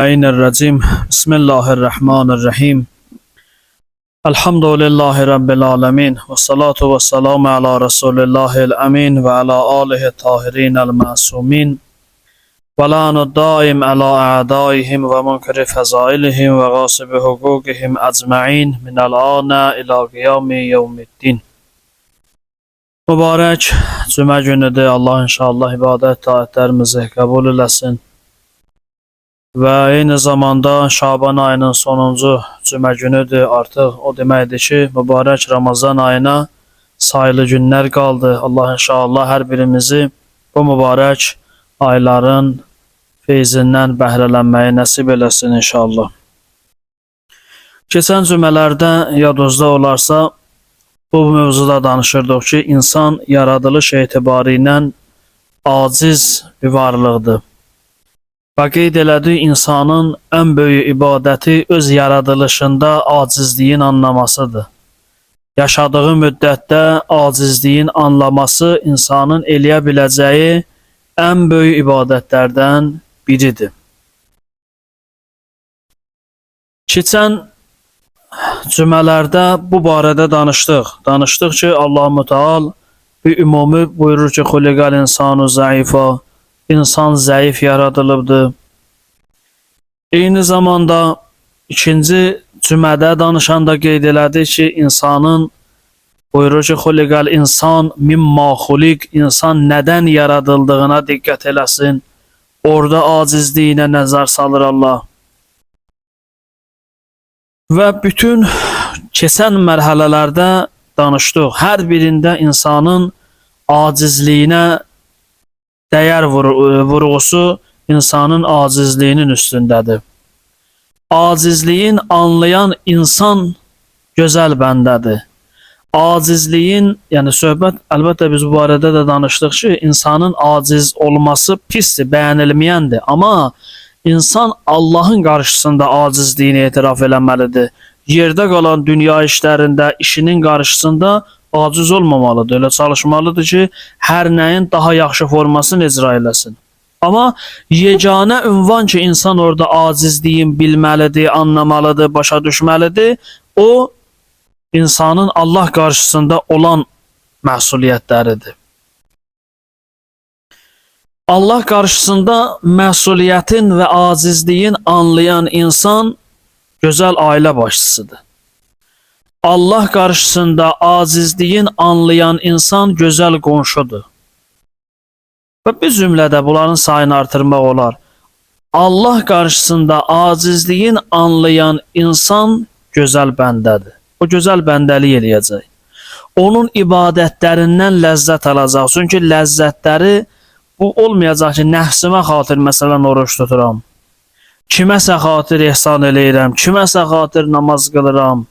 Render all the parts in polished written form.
Euzubillahimineşşeytanirracim. Bismillahirrahmanirrahim. Elhamdülillahi Rabbil alemin. Ve salatu ve selamu ala Resulillahil emin ve ala alihi tahirinel masumin. Ve la'nu daim ala a'daihim ve munkiri fezailihim ve gasibi hukukihim ecma'in minel ana ila qiyami yevmiddin. Mübarək cümə günüdür. Allah inşallah ibadət taatlərimizi qəbul eləsin. Və eyni zamanda Şaban ayının sonuncu cümə günüdür. Artıq o deməkdir ki, mübarək Ramazan ayına sayılı günlər qaldı. Allah inşallah hər birimizi bu mübarək ayların feyzindən bəhrələnməyi nəsib eləsin inşallah. Keçən cümələrdə yadınızda olarsa, bu mövzuda danışırdıq ki, insan yaradılış etibarı ilə aciz bir varlıqdır. Və qeyd elədi, insanın ən böyük ibadəti öz yaradılışında acizliyin anlamasıdır. Yaşadığı müddətdə acizliyin anlaması insanın eləyə biləcəyi ən böyük ibadətlərdən biridir. Keçən cümələrdə bu barədə danışdıq. Danışdıq ki, Allah-u Teala bir ümumi buyurur ki, xuliqal insanu zəifa, insan zəif yaradılıbdır. Eyni zamanda ikinci cümədə danışanda qeyd elədi ki, insanın buyurur ki, xuliqal insan mimma xuliq, insan nədən yaradıldığına diqqət eləsin. Orada acizliyinə nəzər salır Allah. Və bütün keçən mərhələlərdə danışdıq. Hər birində insanın acizliyinə dəyər vurğusu insanın acizliyinin üstündədir. Acizliyin anlayan insan gözəl bəndədir. Acizliyin, yəni söhbət, əlbəttə biz bu barədə də danışdıq ki, insanın aciz olması pisdir, bəyənilməyəndir. Amma insan Allahın qarşısında acizliyini etiraf eləməlidir. Yerdə qalan dünya işlərində, işinin qarşısında aciz olmamalıdır. Elə çalışmalıdır ki, hər nəyin daha yaxşı formasını icra eləsin. Amma yeganə ünvan ki, insan orada acizliyin bilməlidir, anlamalıdır, başa düşməlidir, o insanın Allah qarşısında olan məsuliyyətləridir. Allah qarşısında məsuliyyətin və acizliyin anlayan insan gözəl ailə başçısıdır. Allah qarşısında acizliyin anlayan insan gözəl qonşudur. Və bir cümlədə bunların sayını artırmaq olar. Allah qarşısında acizliyin anlayan insan gözəl bəndədir. O gözəl bəndəlik eləyəcək. Onun ibadətlərindən ləzzət alacaq. Çünki ləzzətləri bu olmayacaq ki, nəfsimə xatir məsələn oruç tuturam. Kiməsə xatir ehsan eləyirəm, kiməsə xatir namaz qılıram.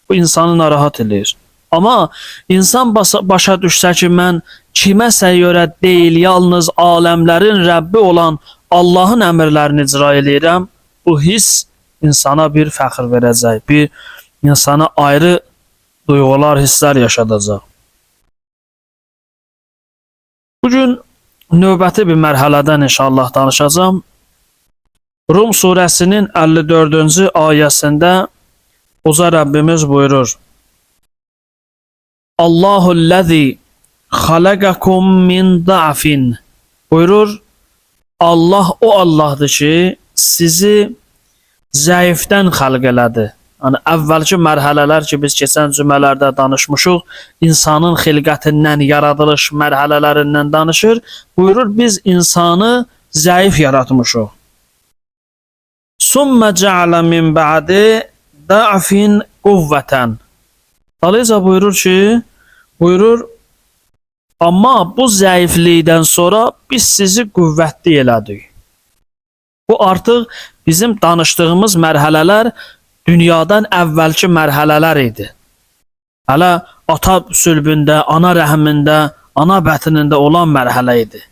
Bu insanı narahat edir. Amma insan başa düşsə ki, mən kiməsə görə deyil, yalnız aləmlərin Rəbbi olan Allahın əmrlərini icra eləyirəm, bu hiss insana bir fəxr verəcək, bir insana ayrı duyğular, hisslər yaşadacaq. Bugün növbəti bir mərhələdən inşallah danışacağım. Rum surəsinin 54-cü ayəsində Uca Rəbbimiz buyurur: Allahullezî xalaqakum min da'fin. Buyurur, Allah o Allahdır ki, sizi zəifdən xalq elədi. Yəni əvvəlki mərhələlər ki, biz keçən cümələrdə danışmışıq, insanın xilqətindən, yaradılış mərhələlərindən danışır. Buyurur, biz insanı zəif yaratmışıq. Summa ca'ala min ba'di da'fin quvvatan. Dolayısıyla buyurur, amma bu zəiflikdən sonra biz sizi qüvvətli elədik. Bu artıq bizim danışdığımız mərhələlər dünyadan əvvəlki mərhələlər idi. Hələ ata sülbündə, ana rəhmində, ana bətnində olan mərhələ idi.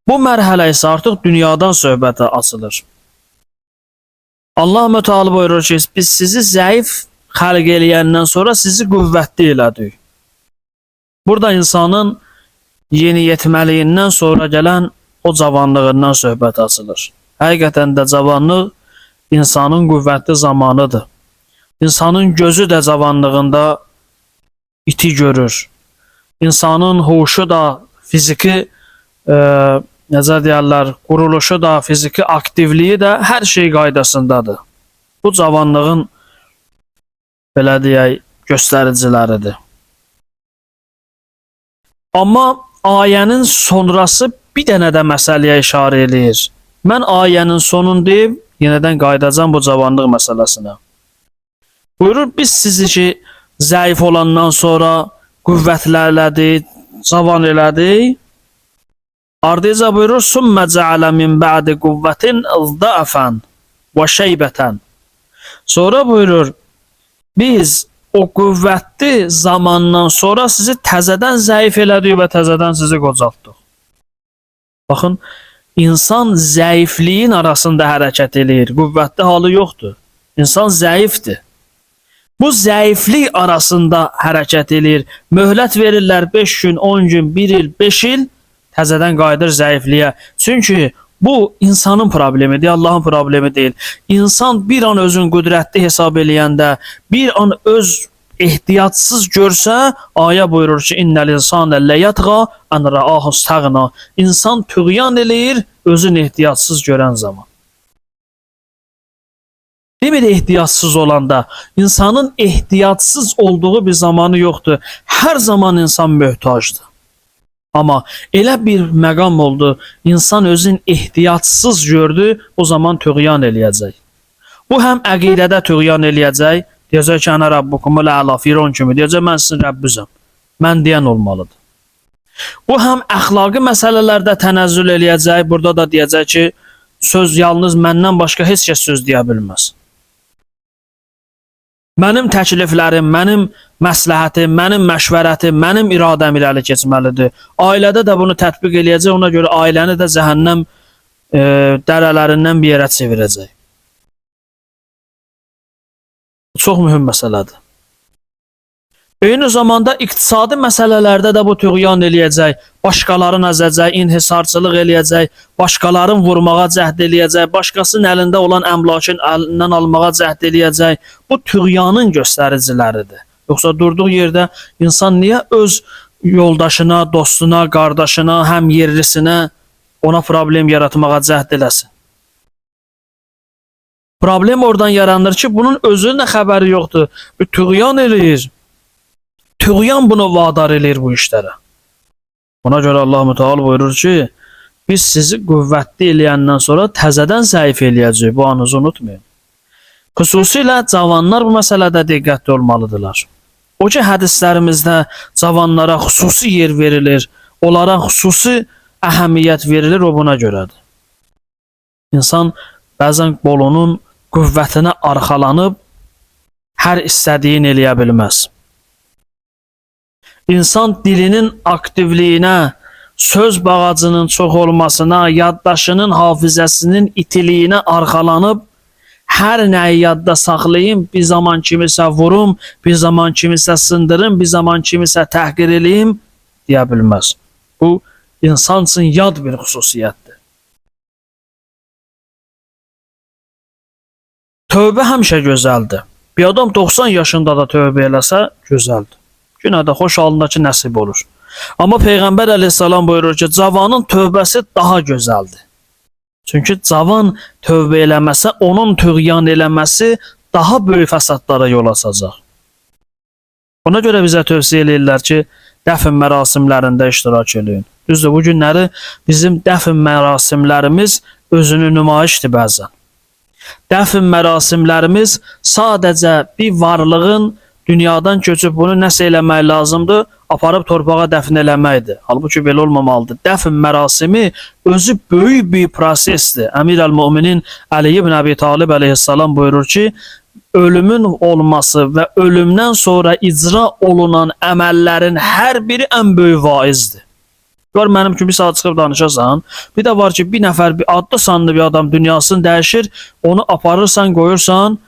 Bu mərhələ isə artıq dünyadan söhbətə açılır. Allah Teala buyurur ki, biz sizi zəif xalq eləyəndən sonra sizi qüvvətli elədik. Burada insanın yeniyetməliyindən sonra gələn o cavanlığından söhbət açılır. Həqiqətən də cavanlıq insanın qüvvətli zamanıdır. İnsanın gözü də cavanlığında iti görür. İnsanın huşu da, fiziki necə deyərlər, quruluşu da, fiziki aktivliyi də hər şey qaydasındadır. Bu cavanlığın belə deyək göstəriciləridir. Amma ayənin sonrası bir dənə də məsələyə işarə eləyir. Mən ayənin sonundayım, yenidən qayıdacağam bu cavanlıq məsələsinə. Buyurur, biz sizi ki, zəif olandan sonra qüvvətlərlədik, cavan elədik. Ardınca buyurur, sümmə cəalə min bə'di qüvvətin zəəfən və şeybətən. Sonra buyurur, biz o qüvvətli zamandan sonra sizi təzədən zəif elədik və təzədən sizi qocaltdıq. Baxın, insan zəifliyin arasında hərəkət eləyir. Qüvvətli halı yoxdur. İnsan zəifdir. Bu zəiflik arasında hərəkət eləyir. Möhlət verirlər 5 gün, 10 gün, 1 il, 5 il, təzədən qayıdır zəifliyə. Çünki bu insanın problemidir, Allahın problemi deyil. İnsan bir an özün qüdrətli hesab eləyəndə, bir an öz ehtiyatsız görsə, ayə buyurur ki, innəl insanə ləyətğa ən rəahu stəğna. İnsan tüğyan eləyir, özün ehtiyatsız görən zaman. Demir ehtiyatsız olanda, insanın ehtiyatsız olduğu bir zamanı yoxdur. Hər zaman insan möhtacdır. Amma elə bir məqam oldu, insan özün ehtiyatsız gördü, o zaman tüğyan eləyəcək. Bu həm əqidədə tüğyan eləyəcək, deyəcək ki, ənə Rabbukumul əla, Firon kimi, deyəcək, mən sizin Rəbbüzəm, mən deyən olmalıdır. Bu həm əxlaqi məsələlərdə tənəzzül eləyəcək, burada da deyəcək ki, söz yalnız məndən başqa heç kəs söz deyə bilməz. Mənim təkliflərim, mənim məsləhətim, mənim məşvərətim, mənim iradəm irəli keçməlidir. Ailədə də bunu tətbiq eləyəcək, ona görə ailəni də cəhənnəm dərələrindən bir yerə çevirəcək. Çox mühüm məsələdir. Eyni zamanda iqtisadi məsələlərdə də bu tüğyan eləyəcək, başqalarını əzəcək, inhisarçılıq eləyəcək, başqalarını vurmağa cəhd eləyəcək, başqasının əlində olan əmlakın əlindən almağa cəhd eləyəcək. Bu tüğyanın göstəriciləridir. Yoxsa durduğu yerdə insan niyə öz yoldaşına, dostuna, qardaşına, həm yerlisinə ona problem yaratmağa cəhd eləsin? Problem oradan yaranır ki, bunun özünün də xəbəri yoxdur. Tüğyan eləyir. Tüğyan bunu vadar eləyir bu işlərə. Ona görə Allah Müteala buyurur ki, biz sizi qüvvətli eləyəndən sonra təzədən zəif eləyəcək. Bu anınızı unutmayın. Xüsusilə cavanlar bu məsələdə diqqətli olmalıdırlar. O ki, hədislərimizdə cavanlara xüsusi yer verilir, onlara xüsusi əhəmiyyət verilir, o buna görədir. İnsan bəzən qolunun qüvvətinə arxalanıb hər istədiyini eləyə bilməz. İnsan dilinin aktivliyinə, söz bağacının çox olmasına, yaddaşının, hafizəsinin itiliyinə arxalanıb, hər nəyi yadda saxlayım, bir zaman kimisə vurum, bir zaman kimisə sındırım, bir zaman kimisə təhqir eləyim, deyə bilməz. Bu, insan üçün yad bir xüsusiyyətdir. Tövbə həmişə gözəldir. Bir adam 90 yaşında da tövbə eləsə, gözəldir. Günə də xoş halındakı nəsib olur. Amma Peyğəmbər əleyhissalam buyurur ki, cavanın tövbəsi daha gözəldir. Çünki cavan tövbə eləməsə, onun tüğyan eləməsi daha böyük fəsadlara yol açacaq. Ona görə bizə tövsiyə eləyirlər ki, dəfn mərasimlərində iştirak edin. Düzdür, bu günləri bizim dəfn mərasimlərimiz özünü nümayişdir bəzən. Dəfn mərasimlərimiz sadəcə bir varlığın dünyadan köçüb bunu nəsə eləmək lazımdır, aparıb torpağa dəfn eləməkdir. Halbuki belə olmamalıdır. Dəfn mərasimi özü böyük bir prosesdir. Əmir əl-Müminin Əli ibn Əbi Talib əleyhissalam buyurur ki, ölümün olması və ölümdən sonra icra olunan əməllərin hər biri ən böyük vaizdir. Gör, mənim kimi bir saat çıxıb danışasan, bir də var ki, bir nəfər, bir adlı sanlı bir adam dünyasını dəyişir, onu aparırsan, qoyursan,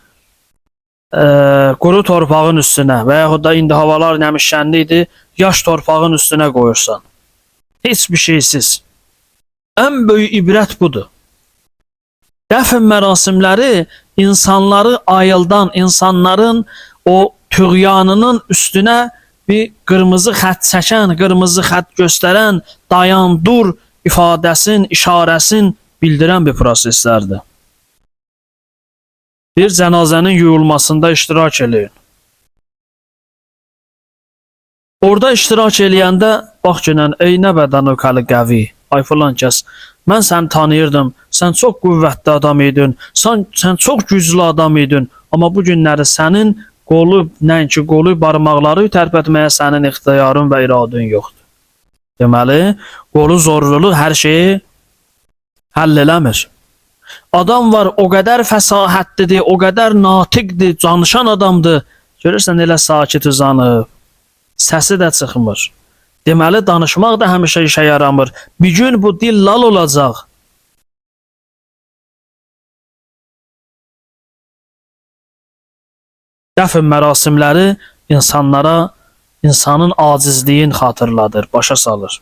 quru torpağın üstünə və yaxud da indi havalar nəmişşənlidir, yaş torpağın üstünə qoyursan. Heç bir şeysiz. Ən böyük ibrət budur. Dəfn mərasimləri insanları ayıldan, insanların o tüğyanının üstünə bir qırmızı xətt çəkən, qırmızı xətt göstərən, dayan, dur ifadəsin, işarəsin bildirən bir proseslərdir. Bir cənazənin yuyulmasında iştirak eləyin. Orada iştirak eləyəndə bax görən, ey nə bədən ökəli qəvi, ay filan kəs, mən səni tanıyırdım, sən çox qüvvətli adam idin, sən çox güclü adam idin, amma bu günləri sənin qolu, nəinki qolu, barmaqları tərpətməyə sənin ixtiyarın və iradın yoxdur. Deməli, qolu zorluluq hər şeyi həll eləmir. Adam var, o qədər fəsahətlidir, o qədər natiqdir, danışan adamdır. Görürsən, elə sakit uzanıb, səsi də çıxmır. Deməli, danışmaq da həmişə işə yaramır. Bir gün bu dil lal olacaq. Dəfn mərasimləri insanlara, insanın acizliyin xatırladır, başa salır.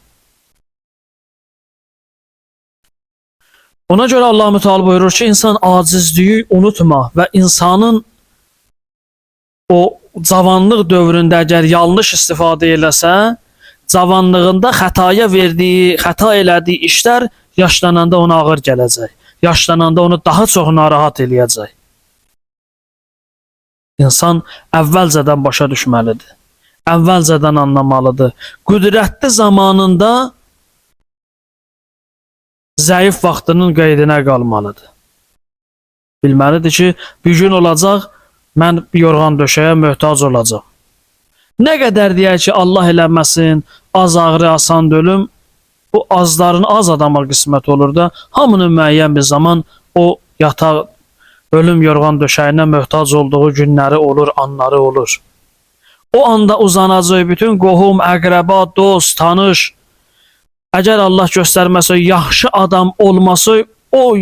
Ona görə Allah Teala buyurur ki, insan acizliyi unutma və insanın o cavanlıq dövründə əgər yanlış istifadə eləsə, cavanlığında xətaya verdiyi, xəta elədiyi işlər yaşlananda ona ağır gələcək. Yaşlananda onu daha çox narahat eləyəcək. İnsan əvvəlcədən başa düşməlidir. Əvvəlcədən anlamalıdır. Qüdrətli zamanında zəif vaxtının qeydinə qalmalıdır. Bilməlidir ki, bir gün olacaq, mən bir yorğan döşəyə möhtac olacaq. Nə qədər deyək ki, Allah eləməsin, az ağrı, asan ölüm, bu azların az adama qismət olur da, hamının müəyyən bir zaman o yataq, ölüm yorğan döşəyinə möhtac olduğu günləri olur, anları olur. O anda uzanacaq bütün qohum, əqrəba, dost, tanış. Əgər Allah göstərməsə, yaxşı adam olması, o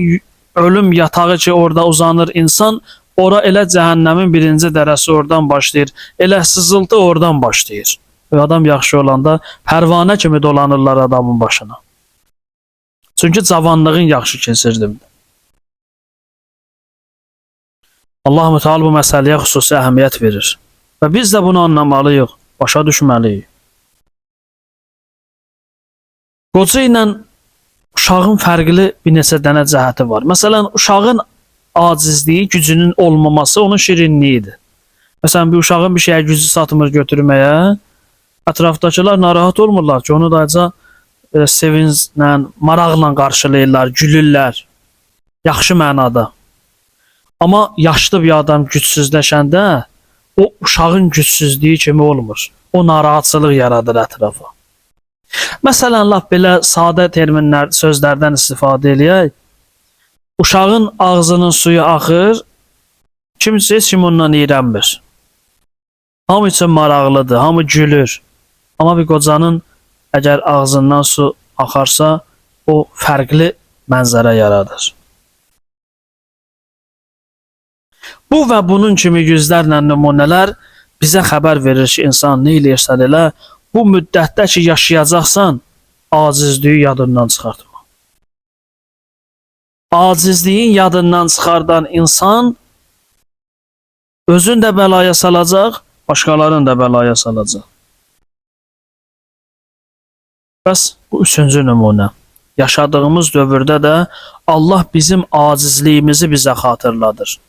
ölüm yatağı ki, orada uzanır insan, ora elə cəhənnəmin birinci dərəsi oradan başlayır. Elə sızıltı oradan başlayır. Və adam yaxşı olanda pərvanə kimi dolanırlar adamın başına. Çünki cavanlığın yaxşı keçirdim. Allah Teala bu məsələyə xüsusi əhəmiyyət verir. Və biz də bunu anlamalıyıq, başa düşməliyik. Qoca ilə uşağın fərqli bir neçə dənə cəhəti var. Məsələn, uşağın acizliyi, gücünün olmaması onun şirinliyidir. Məsələn, bir uşağın bir şeyə gücü satmır götürməyə, ətrafdakılar narahat olmurlar ki, onu da sevinclə, maraqla qarşılayırlar, gülürlər. Yaxşı mənada. Amma yaşlı bir adam gücsüzləşəndə, o uşağın gücsüzlüyü kimi olmur. O narahatçılıq yaradır ətrafa. Məsələn, laf belə sadə terminlər, sözlərdən istifadə eləyək. Uşağın ağzının suyu axır, kimsə heç kim ondan iyrənmir. Hamı üçün maraqlıdır, hamı gülür. Amma bir qocanın əgər ağzından su axarsa, o fərqli mənzərə yaradır. Bu və bunun kimi yüzlərlə nümunələr bizə xəbər verir ki, insan nə eləyirsən elə, bu müddətdə ki, yaşayacaqsan, acizliyi yadından çıxartma. Acizliyin yadından çıxardan insan özün də bəlaya salacaq, başqalarını da bəlaya salacaq. Bəs bu üçüncü nümunə. Yaşadığımız dövrdə də Allah bizim acizliyimizi bizə xatırladır.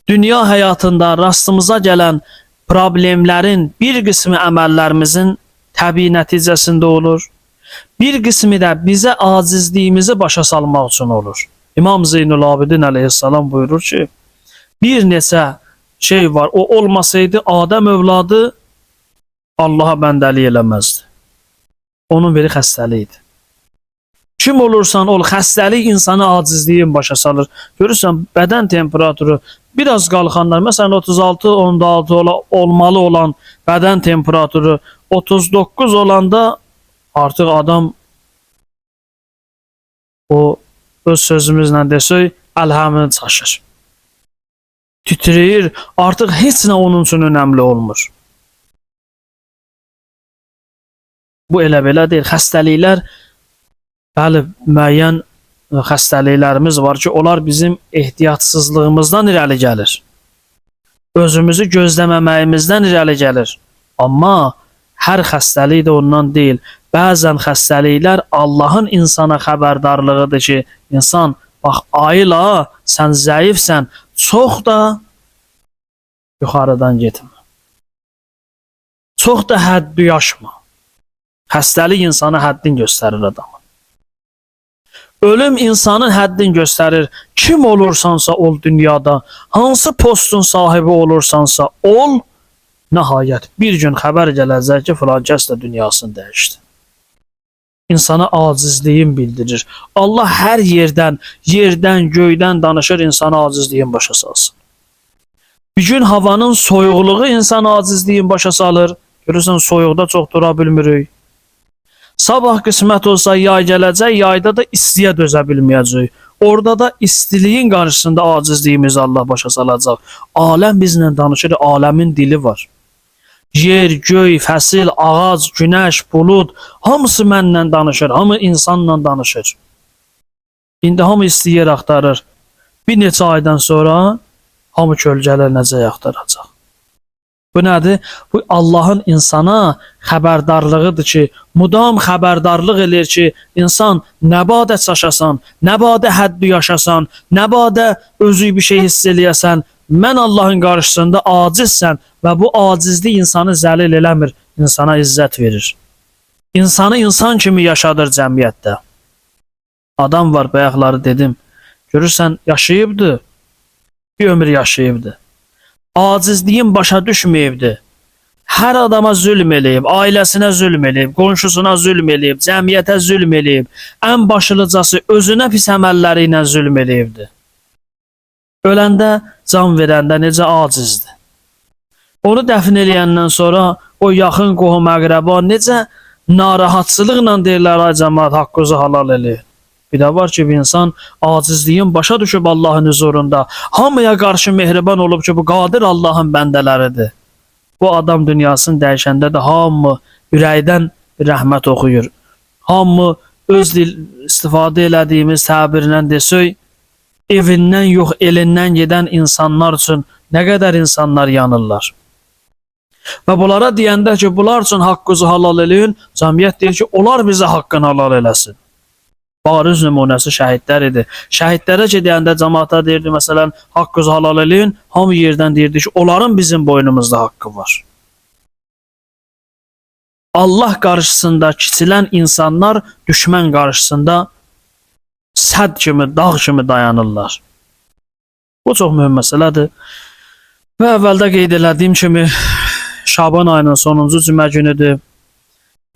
Dünya həyatında rastımıza gələn problemlərin bir qismi əməllərimizin təbii nəticəsində olur. Bir qismi də bizə acizliyimizi başa salmaq üçün olur. İmam Zeynul Abidin əleyhissalam buyurur ki, bir neçə şey var, o olmasaydı Adəm övladı Allaha bəndəlik eləməzdi. Onun biri xəstəlikdir. Kim olursan ol, xəstəlik insanı acizliyin başa salır. Görürsən, bədən temperaturu biraz qalxanlar, məsələn 36-16 olmalı olan bədən temperaturu 39 olanda artıq adam o öz sözümüzlə desək, əlhəmini çaşır. Titrəyir, artıq heç nə onun üçün önəmli olmur. Bu elə belə deyil. Xəstəliklər bəli, müəyyən xəstəliklərimiz var ki, onlar bizim ehtiyatsızlığımızdan irəli gəlir. Özümüzü gözləməməyimizdən irəli gəlir. Amma hər xəstəlik də ondan deyil. Bəzən xəstəliklər Allahın insana xəbərdarlığıdır ki, insan bax ayıla, sən zəifsən, çox da yuxarıdan getmə. Çox da həddi yaşma. Xəstəlik insana həddin göstərir adamı. Ölüm insanın həddin göstərir. Kim olursansa ol dünyada, hansı postun sahibi olursansa ol, nəhayət bir gün xəbər gələcək ki, filan kəs də dünyasını dəyişdi. İnsana acizliyin bildirir. Allah hər yerdən, göydən danışır, insana acizliyin başa salsın. Bir gün havanın soyuqluğu insana acizliyin başa salır. Görürsən, soyuqda çox dura bilmirik. Sabah qismət olsa yay gələcək, yayda da istiyə dözə bilməyəcək. Orada da istiliyin qarşısında acizliyimizi Allah başa salacaq. Aləm bizlə danışır, aləmin dili var. Yer, göy, fəsil, ağac, günəş, bulud, hamısı mənlə danışır, hamı insanla danışır. İndi hamı istəyir axtarır. Bir neçə aydan sonra hamı kölgələr necə axtaracaq. Bu nədir? Bu Allahın insana xəbərdarlığıdır ki, mudam xəbərdarlıq eləyir ki, insan nə badə çaşasan, nə badə həddi yaşasan, nə badə özü bir şey hiss eləyəsən, mən Allahın qarşısında acizsən və bu acizlik insanı zəlil eləmir, insana izzət verir. İnsanı insan kimi yaşadır cəmiyyətdə. Adam var, bayaqları dedim, görürsən, yaşayıbdı, bir ömür yaşayıbdı. Acizliyin başa düşməyibdi. Hər adama zülm eləyib, ailəsinə zülm eləyib, qonşusuna zülm eləyib, cəmiyyətə zülm eləyib, ən başlıcası özünə pis əməlləri ilə zülm eləyibdi. Öləndə, can verəndə necə acizdir. Onu dəfn eləyəndən sonra o yaxın qohum əqrəba necə narahatçılıqla deyirlər, ay cəmaat, haqqınızı halal eləyin. Bir də var ki, bir insan acizliyin başa düşüb Allahın huzurunda, hamıya qarşı mehriban olub ki, bu qadir Allahın bəndələridir. Bu adam dünyasını dəyişəndə də hamı ürəkdən rəhmət oxuyur. Hamı öz istifadə elədiyimiz təbirlə desək, evindən yox, elindən gedən insanlar üçün nə qədər insanlar yanırlar. Və bunlara deyəndə ki, bunlar üçün haqqınızı halal eləyin, cəmiyyət deyir ki, onlar bizə haqqını halal eləsin. Bariz nümunəsi şəhidlər idi. Şəhidlərə ki, deyəndə cəmaata deyirdi, məsələn, haqqınızı halal eləyin, hamı yerdən deyirdi ki, onların bizim boynumuzda haqqı var. Allah qarşısında kiçilən insanlar düşmən qarşısında sədd kimi, dağ kimi dayanırlar. Bu çox mühüm məsələdir. Və əvvəldə qeyd elədiyim kimi, Şaban ayının sonuncu cümə günüdür.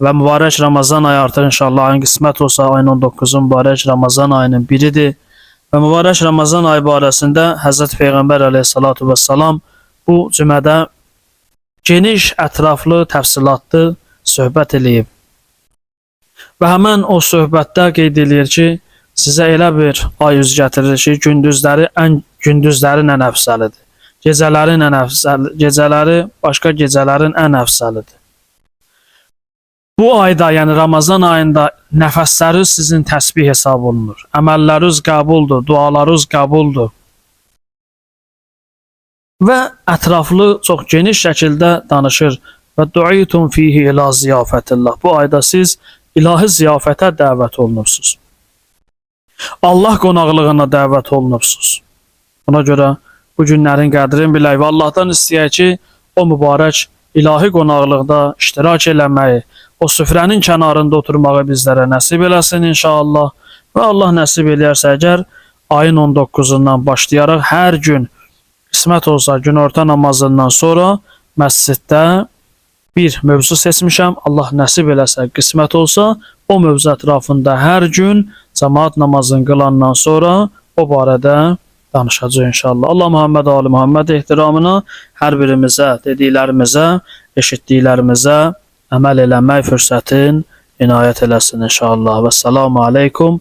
Və mübarək Ramazan ayı artıq inşallah ayın qismət olsa ayın 19-u mübarək Ramazan ayının biridir. Və mübarək Ramazan ayı barəsində Həzrət Peyğəmbər əleyhissalatu vesselam bu cümədə geniş, ətraflı, təfsilatlı söhbət eləyib. Və həmən o söhbətdə qeyd eləyir ki, sizə elə bir ay üz gətirir ki, gündüzlərin ən əfsəlidir. Gecələri başqa gecələrin ən əfsəlidir. Bu ayda, yəni Ramazan ayında nəfəsləriniz sizin təsbih hesab olunur. Əməlləriniz qəbuldur, dualarınız qəbuldur. Və ətraflı, çox geniş şəkildə danışır. Və du'itum fihi ila ziyafətillah. Bu ayda siz ilahi ziyafətə dəvət olunursunuz. Allah qonaqlığına dəvət olunursunuz. Buna görə bu günlərin qədrini bilək və Allahdan istəyək ki, o mübarək ilahi qonaqlıqda iştirak eləməyi, o süfrənin kənarında oturmağı bizlərə nəsib eləsin inşallah. Və Allah nəsib eləyərsə əgər ayın 19-undan başlayaraq hər gün qismət olsa günorta namazından sonra məsciddə bir mövzu seçmişəm. Allah nəsib eləsə, qismət olsa o mövzu ətrafında hər gün cəmaat namazını qılandan sonra o barədə danışacaq inşallah. Allah Muhammed Ali Muhammed ehtiramına hər birimizə, dediklərimizə, eşitdiklərimizə əməl eləmək fürsətin inayət eləsin inşallah. Və selamu aleykum